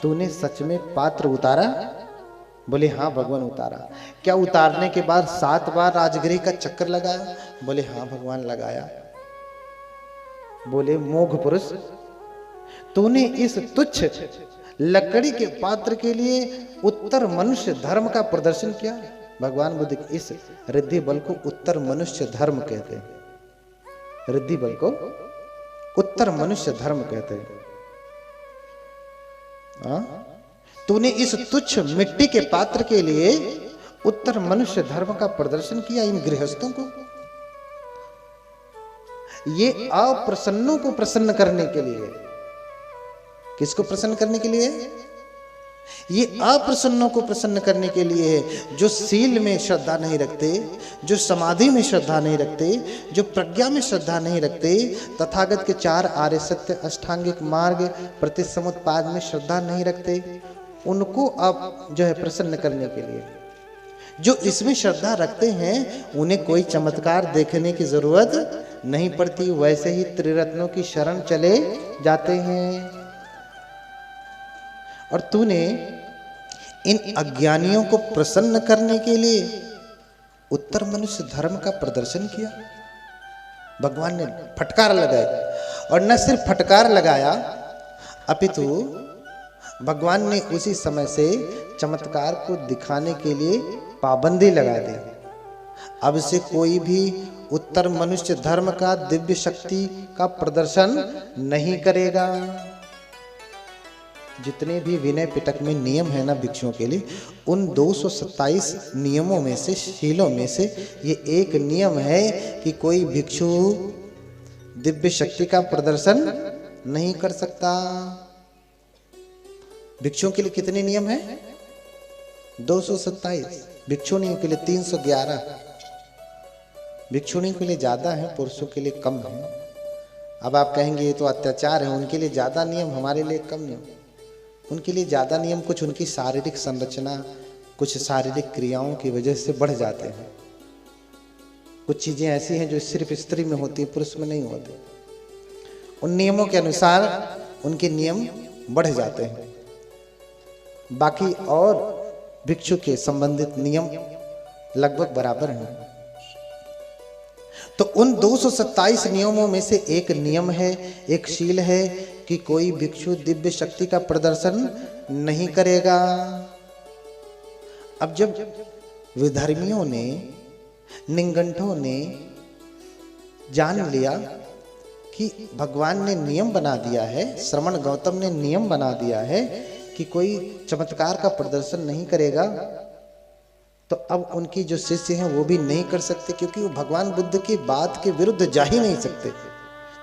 तूने सच में पात्र उतारा? बोले हाँ भगवान उतारा। क्या उतारने के बाद 7 बार राजगृह का चक्कर लगाया? बोले हाँ भगवान लगाया। बोले मोघ पुरुष, तूने इस तुच्छ लकड़ी के पात्र के लिए उत्तर मनुष्य धर्म का प्रदर्शन किया। भगवान बुद्ध इस रिद्धि बल को उत्तर मनुष्य धर्म कहते हैं। रिद्धि बल को उत्तर मनुष्य धर्म कहते हैं। तूने इस तुच्छ मिट्टी के पात्र के लिए उत्तर मनुष्य धर्म का प्रदर्शन किया इन गृहस्थों को। ये अप्रसन्नों को प्रसन्न करने के लिए। किसको प्रसन्न करने के लिए? ये अप्रसन्नों को प्रसन्न करने के लिए है, जो सील में श्रद्धा नहीं रखते, जो समाधि में श्रद्धा नहीं रखते, जो प्रज्ञा में श्रद्धा नहीं रखते, तथागत के 4 आर्य सत्य अष्टांगिक मार्ग प्रतिसमुत्पाद में श्रद्धा नहीं रखते, उनको अब जो है प्रसन्न करने के लिए। जो इसमें श्रद्धा रखते हैं उन्हें कोई चमत्कार देखने की जरूरत नहीं पड़ती, वैसे ही त्रिरत्नों की शरण चले जाते हैं। और तूने इन अज्ञानियों को प्रसन्न करने के लिए उत्तर मनुष्य धर्म का प्रदर्शन किया। भगवान ने फटकार लगाई, और न सिर्फ फटकार लगाया अपितु भगवान ने उसी समय से चमत्कार को दिखाने के लिए पाबंदी लगा दी। अब से कोई भी उत्तर मनुष्य धर्म का दिव्य शक्ति का प्रदर्शन नहीं करेगा। जितने भी विनय पिटक में नियम है ना भिक्षुओं के लिए, उन 227 नियमों में से, शीलों में से ये एक नियम है कि कोई भिक्षु दिव्य शक्ति का प्रदर्शन नहीं कर सकता। भिक्षुओं के लिए कितने नियम हैं? 227। भिक्षुणियों के लिए 311। भिक्षुणियों के लिए ज्यादा है, पुरुषों के लिए कम है। अब आप कहेंगे ये तो अत्याचार है, उनके लिए ज्यादा नियम, हमारे लिए कम नियम। उनके लिए ज्यादा नियम कुछ उनकी शारीरिक संरचना, कुछ शारीरिक क्रियाओं की वजह से बढ़ जाते हैं। कुछ चीजें ऐसी हैं जो सिर्फ स्त्री में होती है, पुरुष में नहीं होती। उन नियमों के अनुसार उनके नियम बढ़ जाते हैं। बाकी और भिक्षु के संबंधित नियम लगभग बराबर हैं। तो उन 227 नियमों में से एक नियम है, एक शील है कि कोई भिक्षु दिव्य शक्ति का प्रदर्शन नहीं करेगा। अब जब विधर्मियों ने, निंगंठों ने जान लिया कि भगवान ने नियम बना दिया है, श्रमण गौतम ने नियम बना दिया है कि कोई चमत्कार का प्रदर्शन नहीं करेगा, तो अब उनकी जो शिष्य हैं वो भी नहीं कर सकते, क्योंकि वो भगवान बुद्ध की बात के विरुद्ध जा ही नहीं सकते,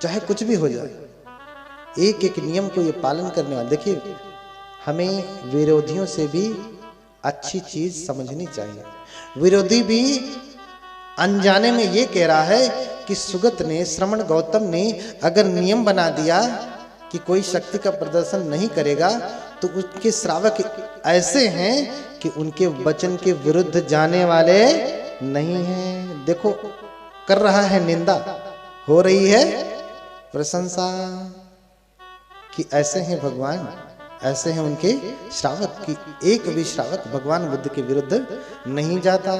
चाहे कुछ भी हो जाए। एक एक नियम को ये पालन करने वाले। देखिए, हमें विरोधियों से भी अच्छी चीज समझनी चाहिए। विरोधी भी अनजाने में ये कह रहा है कि सुगत ने, श्रवण गौतम ने अगर नियम बना दिया कि कोई शक्ति का प्रदर्शन नहीं करेगा तो उसके श्रावक ऐसे हैं कि उनके वचन के विरुद्ध जाने वाले नहीं हैं। देखो, कर रहा है निंदा, हो रही है प्रशंसा कि ऐसे हैं भगवान, ऐसे हैं उनके श्रावक कि एक भी श्रावक भगवान बुद्ध के विरुद्ध नहीं जाता।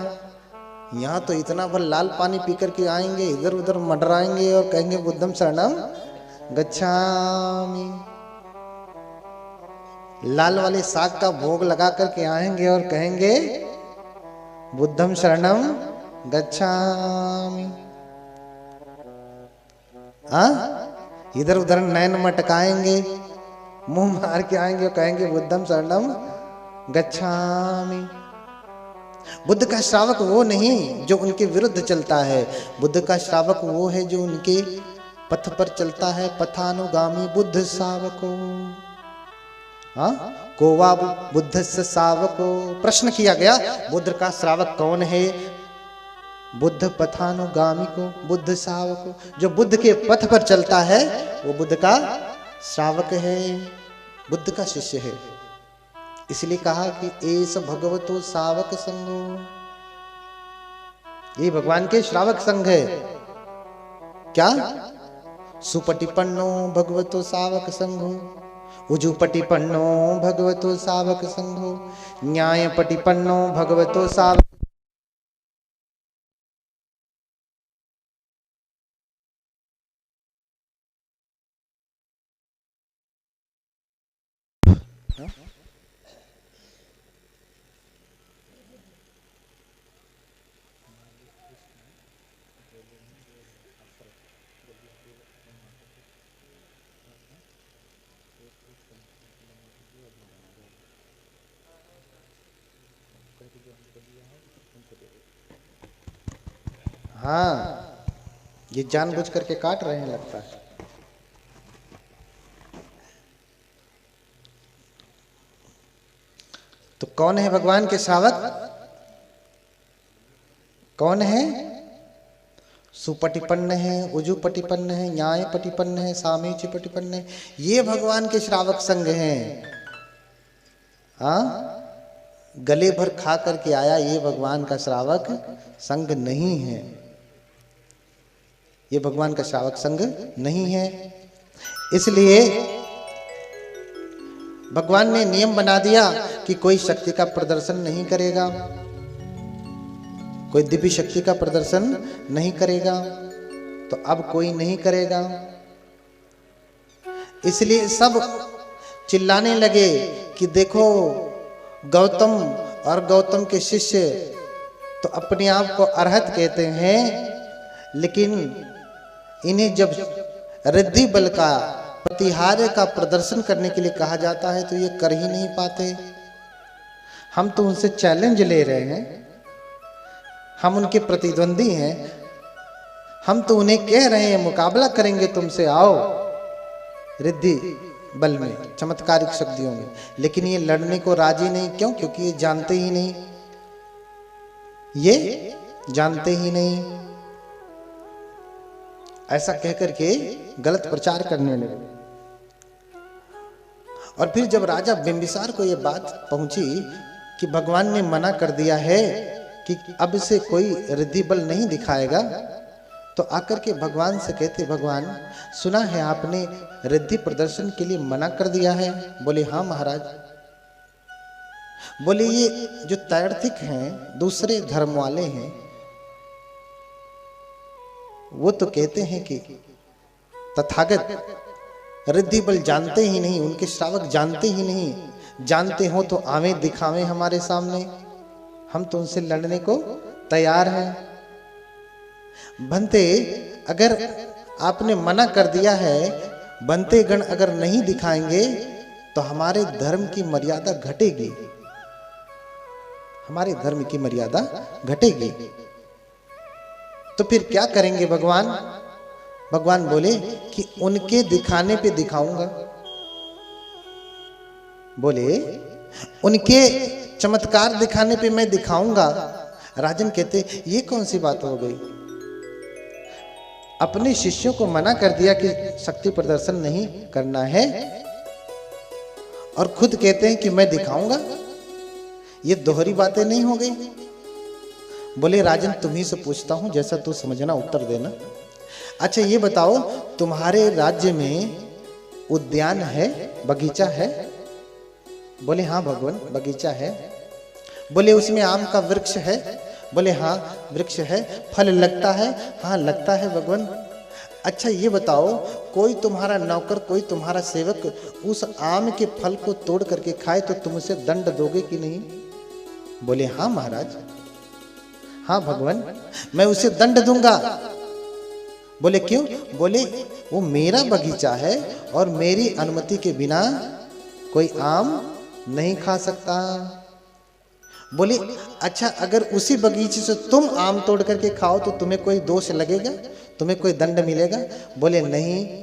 यहाँ तो इतना भर लाल पानी पी करके आएंगे, इधर उधर मंडराएंगे और कहेंगे बुद्धम शरणम गच्छामि। लाल वाले साग का भोग लगा करके आएंगे और कहेंगे बुद्धम शरणम गच्छामि। इधर उधर नैन मटकाएंगे, मुंह मार के आएंगे और कहेंगे बुद्धम शरणम गच्छामि। बुद्ध का श्रावक वो नहीं जो उनके विरुद्ध चलता है, बुद्ध का श्रावक वो है जो उनके पथ पर चलता है। पथानुगामी बुद्ध शावको, को वा बुद्ध से शावको। प्रश्न किया गया बुद्ध का श्रावक कौन है? बुद्ध पथानुगामी को, बुद्ध शावको। जो बुद्ध के पथ पर चलता है वो बुद्ध का श्रावक है, बुद्ध का शिष्य है। इसलिए कहा कि एस भगवतो शावक संघो, ये भगवान के श्रावक संघ है। क्या? सुपटिपन्नो भगवतो शावक संघो, उजुपटिपन्नो भगवतो शावक संघो, न्यायपटिपन्नो भगवतो शावक। हाँ, ये जानबूझ करके काट रहे हैं लगता है। तो कौन है भगवान के श्रावक? कौन है? सुपटिपन्न है, उजुपटिपन्न है, न्यायपटिपन्न है, सामीचीपटिपन्न है। ये भगवान के श्रावक संघ हैं। गले भर खा करके आया ये भगवान का श्रावक संघ नहीं है, ये भगवान का श्रावक संघ नहीं है। इसलिए भगवान ने नियम बना दिया कि कोई शक्ति का प्रदर्शन नहीं करेगा, कोई दिव्य शक्ति का प्रदर्शन नहीं करेगा। तो अब कोई नहीं करेगा, इसलिए सब चिल्लाने लगे कि देखो गौतम और गौतम के शिष्य तो अपने आप को अरहत कहते हैं, लेकिन इन्हें जब रिद्धि बल का, प्रतिहार्य का प्रदर्शन करने के लिए कहा जाता है तो ये कर ही नहीं पाते। हम तो उनसे चैलेंज ले रहे हैं, हम उनके प्रतिद्वंदी हैं, हम तो उन्हें कह रहे हैं मुकाबला करेंगे तुमसे, आओ रिद्धि बल में, चमत्कारिक शक्तियों में, लेकिन ये लड़ने को राजी नहीं। क्यों? क्योंकि ये जानते ही नहीं, ये जानते ही नहीं। ऐसा कहकर के गलत प्रचार करने लगे। और फिर जब राजा बिंबिसार को यह बात पहुंची कि भगवान ने मना कर दिया है कि अब से कोई रिद्धि बल नहीं दिखाएगा, तो आकर के भगवान से कहते, भगवान सुना है आपने रिद्धि प्रदर्शन के लिए मना कर दिया है। बोले हाँ महाराज। बोले ये जो तैर्थिक हैं, दूसरे धर्म वाले हैं, वो तो कहते हैं कि तथागत रिद्धि बल जानते ही नहीं, उनके श्रावक जानते ही नहीं। जानते हो तो आवे दिखावे हमारे सामने, हम तो उनसे लड़ने को तैयार हैं। बनते अगर आपने मना कर दिया है, बनते गण अगर नहीं दिखाएंगे तो हमारे धर्म की मर्यादा घटेगी, हमारे धर्म की मर्यादा घटेगी। तो फिर क्या करेंगे भगवान? भगवान बोले कि उनके दिखाने पे दिखाऊंगा। बोले उनके चमत्कार दिखाने पे मैं दिखाऊंगा। राजन कहते ये कौन सी बात हो गई? अपने शिष्यों को मना कर दिया कि शक्ति प्रदर्शन नहीं करना है, और खुद कहते हैं कि मैं दिखाऊंगा। ये दोहरी बातें नहीं हो गई? बोले राजन तुम्ही से पूछता हूं, जैसा तू समझना उत्तर देना। अच्छा ये बताओ, तुम्हारे राज्य में उद्यान है, बगीचा है? बोले हाँ भगवान बगीचा है। बोले उसमें आम का वृक्ष है? बोले हाँ वृक्ष है। फल लगता है? हाँ लगता है भगवान। अच्छा ये बताओ, कोई तुम्हारा नौकर, कोई तुम्हारा सेवक उस आम के फल को तोड़ करके खाए तो तुम उसे दंड दोगे कि नहीं? बोले हाँ महाराज, हाँ भगवान मैं उसे दंड दूंगा। बोले क्यों? बोले वो मेरा बगीचा है और मेरी अनुमति के बिना कोई आम नहीं खा सकता। बोले अच्छा अगर उसी बगीचे से तुम आम तोड़ करके खाओ तो तुम्हें कोई दोष लगेगा, तुम्हें कोई दंड मिलेगा? बोले नहीं,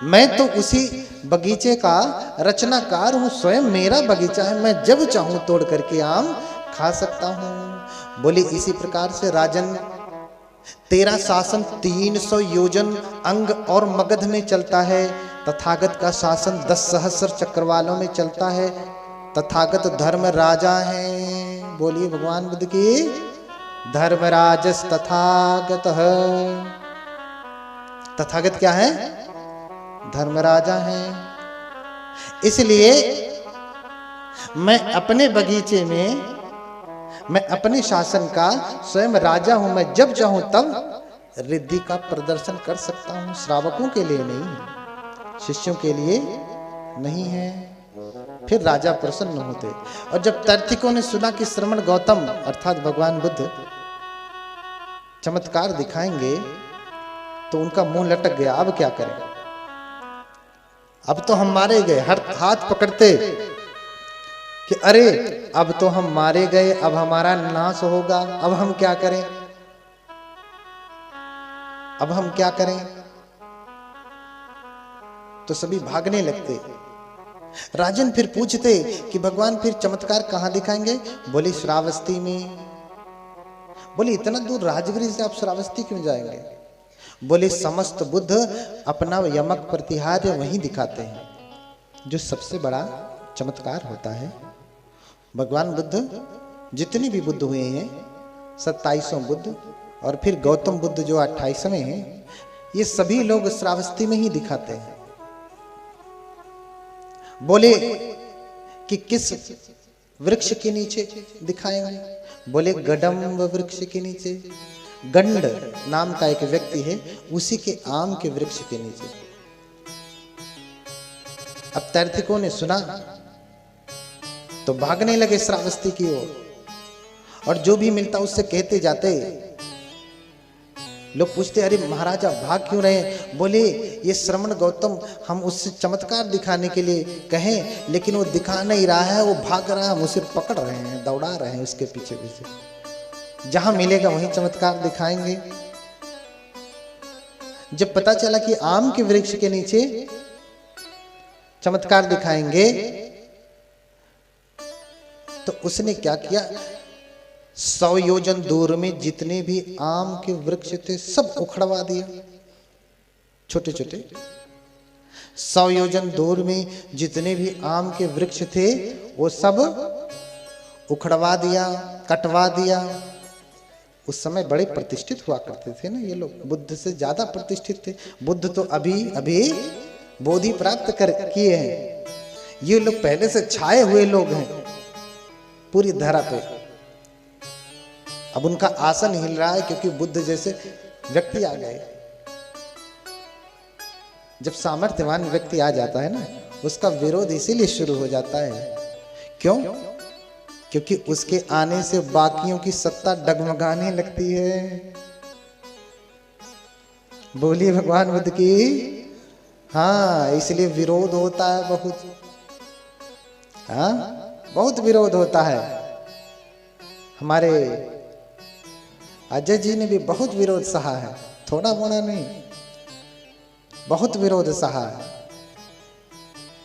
मैं तो उसी बगीचे का रचनाकार हूं, स्वयं मेरा बगीचा है, मैं जब चाहूं तोड़ करके आम खा सकता हूं। बोले इसी प्रकार से राजन तेरा शासन 300 योजन अंग और मगध में चलता है, तथागत का शासन 10 सहस्र चक्रवालों में चलता है। तथागत धर्म राजा हैं। बोलिए भगवान बुद्ध की धर्मराजस तथागत है। तथागत क्या है? धर्मराजा हैं। इसलिए मैं अपने बगीचे में, मैं अपने शासन का स्वयं राजा हूं, मैं जब चाहूं तब रिद्धि का प्रदर्शन कर सकता हूं। श्रावकों के लिए नहीं, शिष्यों के लिए नहीं है। फिर राजा प्रसन्न होते। और जब तार्किकों ने सुना कि श्रमण गौतम अर्थात भगवान बुद्ध चमत्कार दिखाएंगे तो उनका मुंह लटक गया। अब क्या करें? अब तो हम मारे गए। हर हाथ पकड़ते कि अरे अब तो हम मारे गए, अब हमारा नाश होगा, अब हम क्या करें, अब हम क्या करें? तो सभी भागने लगते। राजन फिर पूछते कि भगवान फिर चमत्कार कहां दिखाएंगे? बोले श्रावस्ती में। बोले इतना दूर राजगिरी से आप श्रावस्ती क्यों जाएंगे? बोले समस्त बुद्ध अपना यमक प्रतिहार वहीं दिखाते हैं, जो सबसे बड़ा चमत्कार होता है। भगवान बुद्ध जितने भी बुद्ध हुए हैं 27 बुद्ध, और फिर गौतम बुद्ध जो 28वें हैं, ये सभी लोग श्रावस्ती में ही दिखाते हैं। बोले कि किस वृक्ष के नीचे दिखाएंगे? बोले गडम्ब वृक्ष के नीचे। गंड नाम का एक व्यक्ति है, उसी के आम के वृक्ष के नीचे। अब तार्किकों ने सुना तो भागने लगे श्रावस्ती की ओर, और जो भी मिलता उससे कहते जाते। लोग पूछते अरे महाराजा भाग क्यों रहे? बोले ये श्रमण गौतम हम उससे चमत्कार दिखाने के लिए कहें, लेकिन वो दिखा नहीं रहा है, वो भाग रहा है, हम उसे पकड़ रहे हैं, दौड़ा रहे हैं उसके पीछे पीछे। जहां मिलेगा वहीं चमत्कार दिखाएंगे। जब पता चला कि आम के वृक्ष के नीचे चमत्कार दिखाएंगे तो उसने क्या किया? 100 योजन दूर में जितने भी आम के वृक्ष थे सब उखड़वा दिया, छोटे छोटे। 100 योजन दूर में जितने भी आम के वृक्ष थे वो सब उखड़वा दिया, कटवा दिया। उस समय बड़े प्रतिष्ठित हुआ करते थे ना ये लोग, बुद्ध से ज्यादा प्रतिष्ठित थे। बुद्ध तो अभी अभी बोधि प्राप्त कर किए हैं, ये लोग पहले से छाए हुए लोग हैं पूरी धरा पे। अब उनका आसन हिल रहा है क्योंकि बुद्ध जैसे व्यक्ति आ गए। जब सामर्थ्यवान व्यक्ति आ जाता है ना, उसका विरोध इसीलिए शुरू हो जाता है। क्यों? क्योंकि उसके आने से बाकियों की सत्ता डगमगाने लगती है। बोलिए भगवान बुद्ध की। हाँ, इसलिए विरोध होता है बहुत। हाँ, बहुत विरोध होता है। हमारे अजय जी ने भी बहुत विरोध सहा है, थोड़ा मोड़ा नहीं, बहुत विरोध सहा है।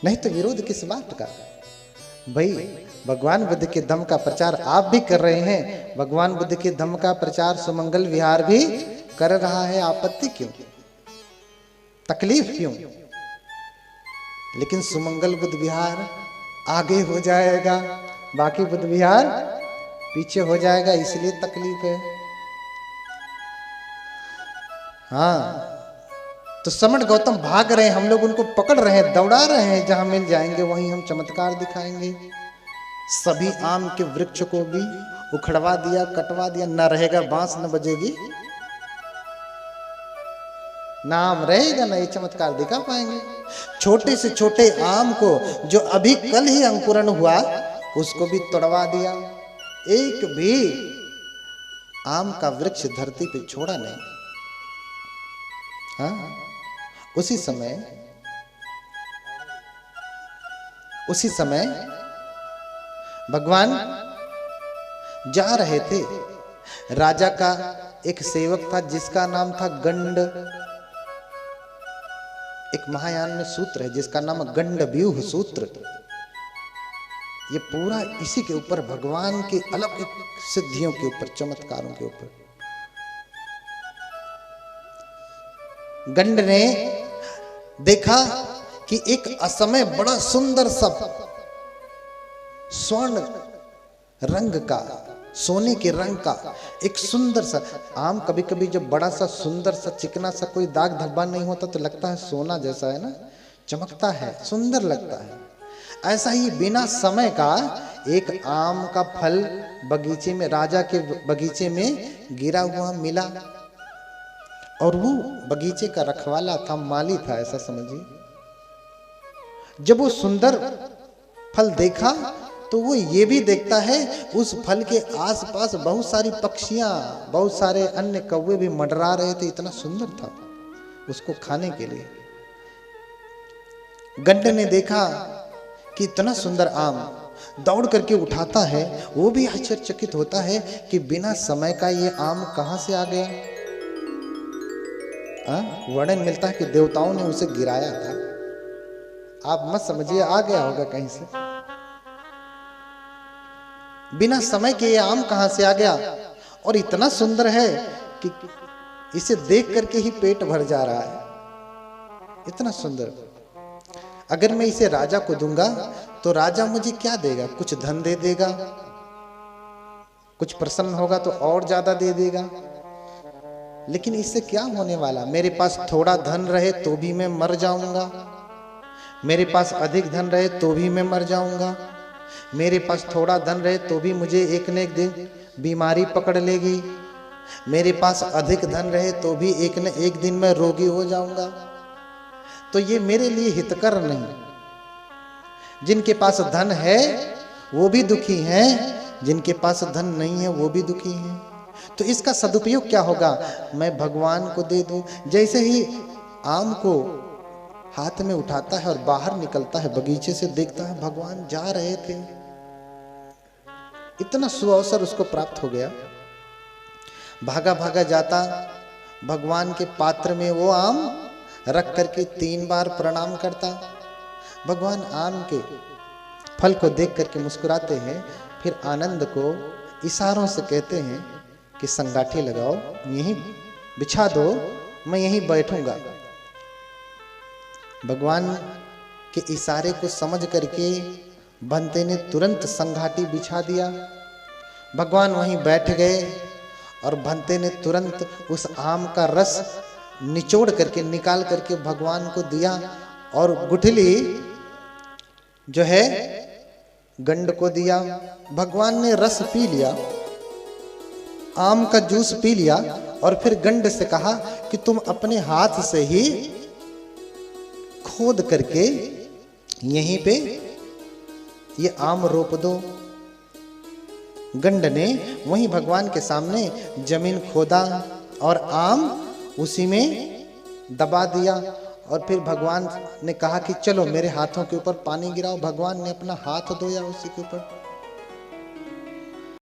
नहीं तो विरोध किस बात का भाई? भगवान बुद्ध के धम्म का प्रचार आप भी कर रहे हैं, भगवान बुद्ध के धम्म का प्रचार सुमंगल विहार भी कर रहा है, आपत्ति क्यों, तकलीफ क्यों? लेकिन सुमंगल बुद्ध विहार आगे हो जाएगा, बाकी बुद्ध विहार पीछे हो जाएगा, इसलिए तकलीफ है। हाँ, तो समण गौतम भाग रहे हैं, हम लोग उनको पकड़ रहे हैं, दौड़ा रहे हैं, जहां मिल जाएंगे वहीं हम चमत्कार दिखाएंगे। सभी आम के वृक्ष को भी उखड़वा दिया, कटवा दिया, न रहेगा बांस, न बजेगी नाम रहेगा, ना ये चमत्कार दिखा पाएंगे। छोटे से छोटे आम को जो अभी कल ही अंकुरण हुआ उसको भी तोड़वा दिया, एक भी आम का वृक्ष धरती पे छोड़ा नहीं। हाँ, उसी समय भगवान जा रहे थे। राजा का एक सेवक था जिसका नाम था गंड। एक महायान में सूत्र है जिसका नाम गंड व्यूह सूत्र। ये पूरा इसी के ऊपर, भगवान की अलग सिद्धियों के ऊपर, चमत्कारों के ऊपर। गंड ने देखा कि एक असमय बड़ा सुंदर सा स्वर्ण रंग का, सोने के रंग का एक सुंदर सा आम, कभी कभी जब बड़ा सा सुंदर सा चिकना सा कोई दाग धब्बा नहीं होता तो लगता है सोना जैसा है ना, चमकता है, सुंदर लगता है। ऐसा ही बिना समय का एक आम का फल बगीचे में, राजा के बगीचे में गिरा हुआ मिला, और वो बगीचे का रखवाला था, माली था, ऐसा समझिए। जब वो सुंदर फल देखा तो वो ये भी देखता है उस फल के आसपास बहुत सारी पक्षियां, बहुत सारे अन्य कौवे भी मंडरा रहे थे, इतना सुंदर था उसको खाने के लिए। गंड ने देखा कि इतना सुंदर आम, दौड़ करके उठाता है, वो भी आश्चर्यचकित होता है कि बिना समय का ये आम कहां से आ गया। वर्णन मिलता है कि देवताओं ने उसे गिराया था, आप मत समझिए आ गया होगा कहीं से। बिना समय के ये आम कहां से आ गया, और इतना सुंदर है कि इसे देख करके ही पेट भर जा रहा है, इतना सुंदर। अगर मैं इसे राजा को दूंगा तो राजा मुझे क्या देगा, कुछ धन दे देगा, कुछ प्रसन्न होगा तो और ज्यादा दे देगा, लेकिन इससे क्या होने वाला। मेरे पास थोड़ा धन रहे तो भी मैं मर जाऊंगा, मेरे पास अधिक धन रहे तो भी मैं मर जाऊंगा, मेरे पास थोड़ा धन रहे तो भी मुझे एक न एक दिन बीमारी पकड़ लेगी, मेरे पास अधिक धन रहे तो भी एक न एक दिन मैं रोगी हो जाऊंगा। तो ये मेरे लिए हितकर नहीं। जिनके पास धन है वो भी दुखी हैं, जिनके पास धन नहीं है वो भी दुखी हैं। तो इसका सदुपयोग क्या होगा, मैं भगवान को दे दूं। जैसे ही आम को हाथ में उठाता है और बाहर निकलता है, बगीचे से देखता है भगवान जा रहे थे, इतना सुअवसर उसको प्राप्त हो गया। भागा भागा जाता, भगवान के पात्र में वो आम रख करके 3 बार प्रणाम करता। भगवान आम के फल को देख करके मुस्कुराते हैं, फिर आनंद को इशारों से कहते हैं कि संगाठी लगाओ, यहीं बिछा दो, मैं यहीं बैठूंगा। भगवान के इशारे को समझ करके बंते ने तुरंत संघाटी बिछा दिया। भगवान वहीं बैठ गए और बंते ने तुरंत उस आम का रस निचोड़ करके, निकाल करके भगवान को दिया, और गुठली जो है गंड को दिया। भगवान ने रस पी लिया, आम का जूस पी लिया, और फिर गंड से कहा कि तुम अपने हाथ से ही खोद करके यहीं पे ये आम रोप दो। गंड ने वहीं भगवान के सामने जमीन खोदा और आम उसी में दबा दिया, और फिर भगवान ने कहा कि चलो मेरे हाथों के ऊपर पानी गिराओ। भगवान ने अपना हाथ धोया उसी के ऊपर,